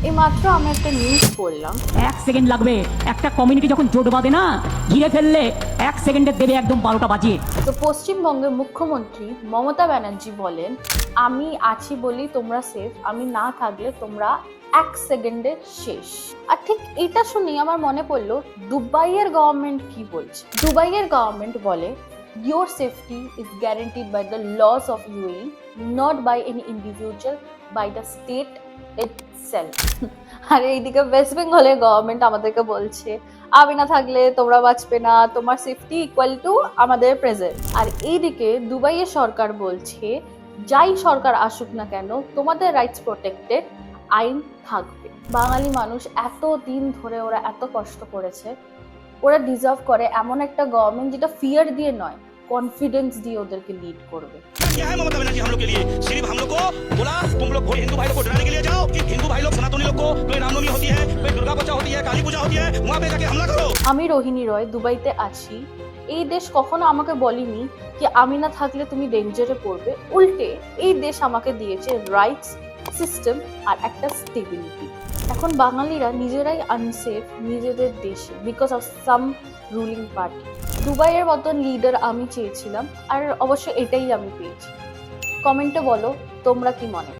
এইমাত্র আমি একটা নিউজ পড়লাম, 1 সেকেন্ড লাগবে একটা কমিউনিটি যখন জোট বাঁধে না, ঘিরে ফেললে 1 সেকেন্ডে দেবে একদম 12টা বাজিয়ে। তো পশ্চিমবঙ্গের মুখ্যমন্ত্রী মমতা ব্যানার্জি বলেন, আমি আছি বলি তোমরা সেফ, আমি না থাকলে তোমরা 1 সেকেন্ডে শেষ। আর ঠিক এটা শুনেই আমার মনে পড়লো দুবাইয়ের গভর্নমেন্ট কি বলছে। দুবাইয়ের গভর্নমেন্ট বলে, your safety is guaranteed by the laws of UAE, not by any individual, by the state itself. আর এইদিকে ওয়েস্ট বেঙ্গলের গভর্নমেন্ট আমাদেরকে বলছে, আমি না থাকলে তোমরা বাঁচবে না, তোমার সেফটি ইকুয়াল টু আমাদের প্রেজেন্ট। আর এইদিকে দুবাইয়ের সরকার বলছে, যাই সরকার আসুক না কেন তোমাদের রাইটস প্রোটেক্টেড, আইন থাকবে। বাঙালি মানুষ এত দিন ধরে ওরা এত কষ্ট করেছে, ওরা ডিজার্ভ করে এমন একটা গভর্নমেন্ট যেটা ফিয়ার দিয়ে নয়, কনফিডেন্স দিয়ে ওদেরকে লিড করবে। क्या है ममता बनर्जी हम लोग के लिए? सिर्फ हम लोग को बोला तुम लोग हिंदू भाई लोग को डराने के लिए जाओ कि हिंदू भाई लोग सनातनी लोग को कोई रामनवमी होती है, कोई दुर्गा पूजा होती है, काली पूजा होती है, वहाँ पे जाके हमला करो। আমি রোহিণী রয়, দুবাইতে আছি। এই দেশ কখনো আমাকে বলেনি কি আমি না থাকলে তুমি ডেঞ্জারে পড়বে। উল্টে এই দেশ আমাকে দিয়েছে রাইটস, সিস্টেম আর একটা স্টেবিলিটি। এখন বাঙালিরা নিজেরাই আনসেফ নিজেদের দেশে because of some ruling party. দুবাইয়ের মতন লিডার আমি চেয়েছিলাম, আর অবশ্য এটাই আমি পেয়েছি। কমেন্টে বলো তোমরা কি মনে